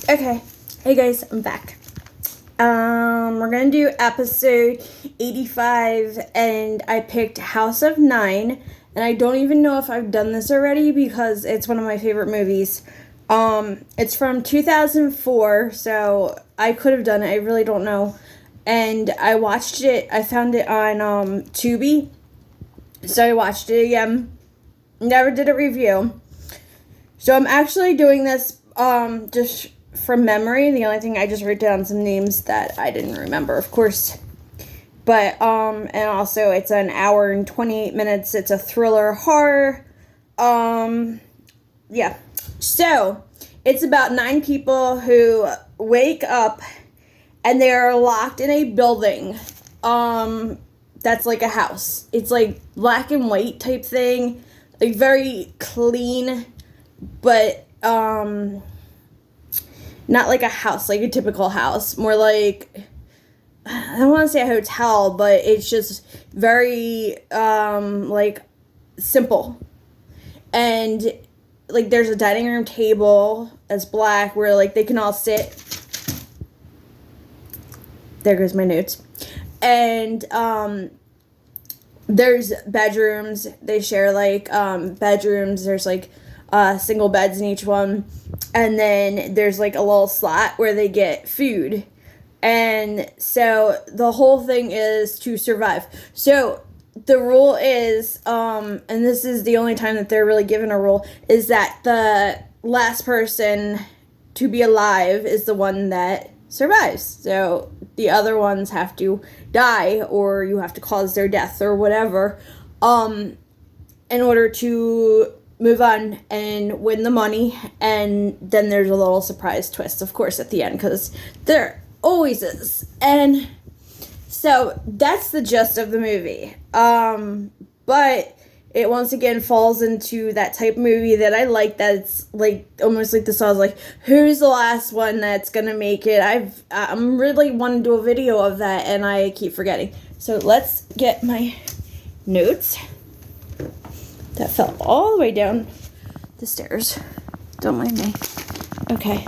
Okay, hey guys, I'm back. We're gonna do episode 85, and I picked House of Nine, and I don't even know if I've done this already because it's one of my favorite movies. It's from 2004, so I could have done it, I really don't know. And I watched it, I found it on, Tubi, so I watched it again. Never did a review. So I'm actually doing this, just from memory. The only thing I just wrote down some names that I didn't remember, of course. But and also it's an hour and 28 minutes. It's a thriller horror. Yeah. So it's about 9 people who wake up and they are locked in a building. That's like a house. It's like black and white type thing, like very clean, but not like a house, like a typical house. More like, I don't want to say a hotel, but it's just very, like, simple. And, like, there's a dining room table that's black where, like, they can all sit. There goes my notes. And, there's bedrooms. They share, like, bedrooms. There's, like, single beds in each one. And then there's like a little slot where they get food. And so the whole thing is to survive. So the rule is, and this is the only time that they're really given a rule, is that the last person to be alive is the one that survives. So the other ones have to die, or you have to cause their death or whatever, in order to move on and win the money. And then there's a little surprise twist, of course, at the end, because there always is. And so that's the gist of the movie. But it once again falls into that type of movie that I like, that's like almost like the song, like, who's the last one that's gonna make it? I'm really wanting to do a video of that, and I keep forgetting. So let's get my notes. That fell all the way down the stairs. Don't mind me. Okay.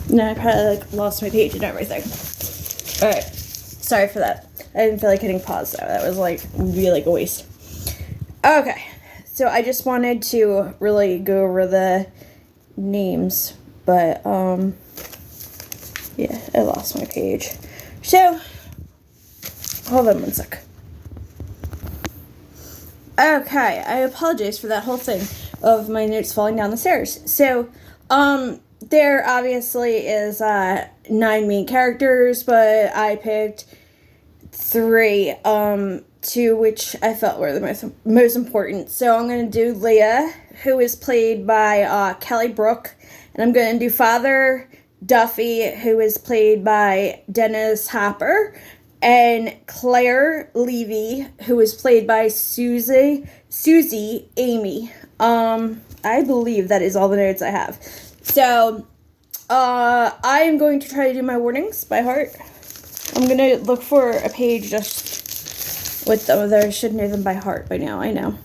Now I probably like lost my page and everything. Alright. Sorry for that. I didn't feel like hitting pause though. That was like really like a waste. Okay. So I just wanted to really go over the names. But yeah, I lost my page. So hold on one sec. Okay, I apologize for that whole thing of my notes falling down the stairs. So, there obviously is 9 main characters, but I picked 3, 2 which I felt were the most important. So I'm going to do Leah, who is played by Kelly Brook, and I'm going to do Father Duffy, who is played by Dennis Hopper, and Claire Levy, who is played by Susie Amy. I believe that is all the notes I have. So, I am going to try to do my warnings by heart. I'm going to look for a page just with them. I should know them by heart by now, I know.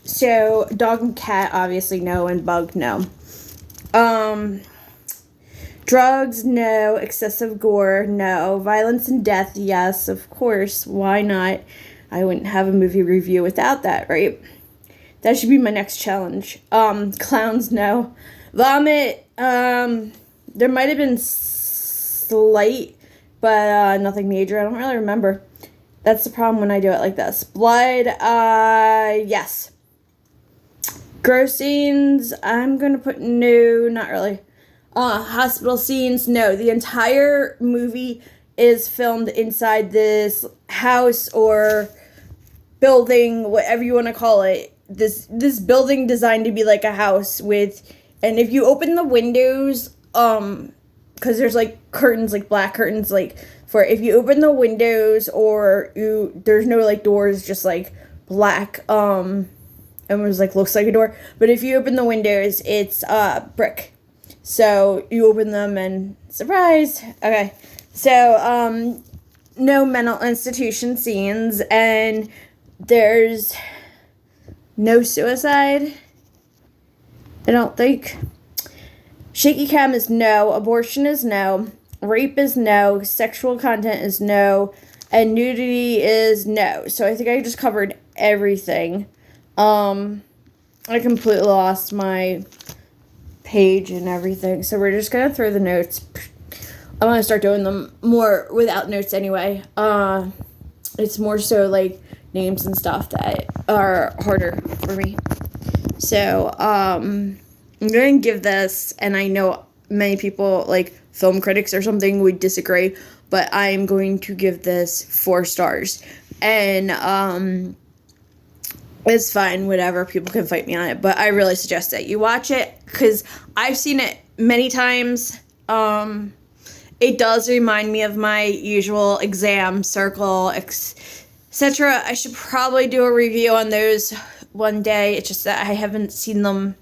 So, dog and cat, obviously, no, and bug, no. Drugs, no. Excessive gore, no. Violence and death, yes, of course. Why not? I wouldn't have a movie review without that, right? That should be my next challenge. Clowns, no. Vomit, there might have been slight, but nothing major. I don't really remember. That's the problem when I do it like this. Blood, yes. Gross scenes, I'm gonna put no, not really. Hospital scenes, no. The entire movie is filmed inside this house or building, whatever you want to call it. This building designed to be like a house with, and if you open the windows, because there's like curtains, like black curtains, like for if you open the windows, or there's no like doors, just like black, and it was like looks like a door. But if you open the windows, it's brick. So you open them and surprise. Okay. So no mental institution scenes, and there's no suicide. I don't think. Shaky cam is no. Abortion is no. Rape is no. Sexual content is no. And nudity is no. So I think I just covered everything. I completely lost my page and everything. So we're just going to throw the notes. I want to start doing them more without notes anyway. It's more so like names and stuff that are harder for me. So, I'm going to give this, and I know many people, like film critics or something, would disagree, but I'm going to give this 4 stars. And, it's fine, whatever, people can fight me on it, but I really suggest that you watch it, because I've seen it many times. It does remind me of my usual exam, circle, etc. I should probably do a review on those one day. It's just that I haven't seen them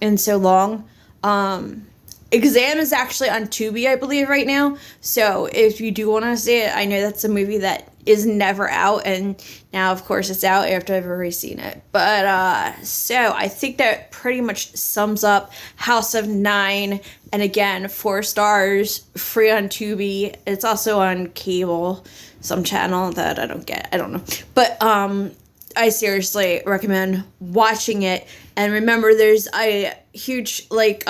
in so long. Exam is actually on Tubi, I believe, right now. So if you do want to see it, I know that's a movie that is never out, and now, of course, it's out after I've already seen it. But, so I think that pretty much sums up House of Nine. And again, 4 stars, free on Tubi. It's also on cable, some channel that I don't get. I don't know. But, I seriously recommend watching it. And remember, there's a huge, like,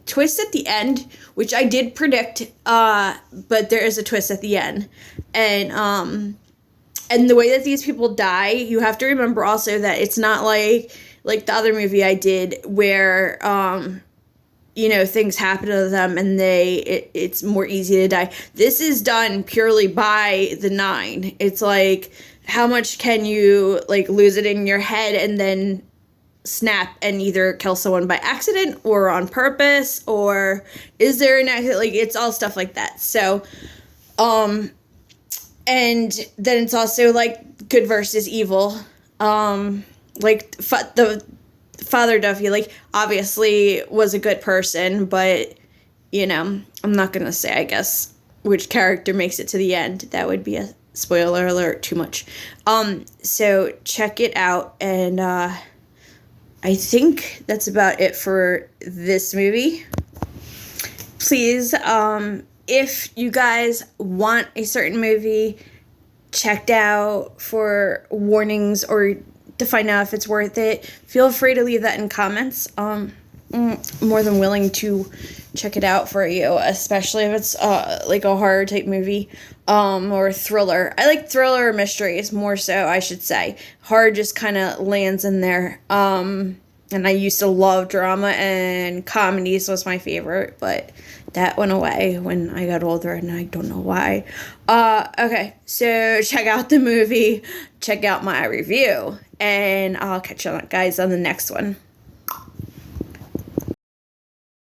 twist at the end, which I did predict, but there is a twist at the end. And the way that these people die, you have to remember also that it's not like the other movie I did where, things happen to them and it's more easy to die. This is done purely by the 9. It's like, how much can you, like, lose it in your head and then snap and either kill someone by accident or on purpose, or is there an accident? Like, it's all stuff like that. So, and then it's also, like, good versus evil. Like, the Father Duffy, like, obviously was a good person, but, I'm not gonna say, I guess, which character makes it to the end. That would be a spoiler alert, too much. So check it out, and, I think that's about it for this movie. Please, if you guys want a certain movie checked out for warnings or to find out if it's worth it, feel free to leave that in comments. More than willing to check it out for you, especially if it's like a horror type movie or thriller. I like thriller or mysteries more so, I should say. Horror just kind of lands in there. And I used to love drama, and comedies was my favorite, but that went away when I got older, and I don't know why. Okay, so check out the movie, check out my review, and I'll catch you guys on the next one.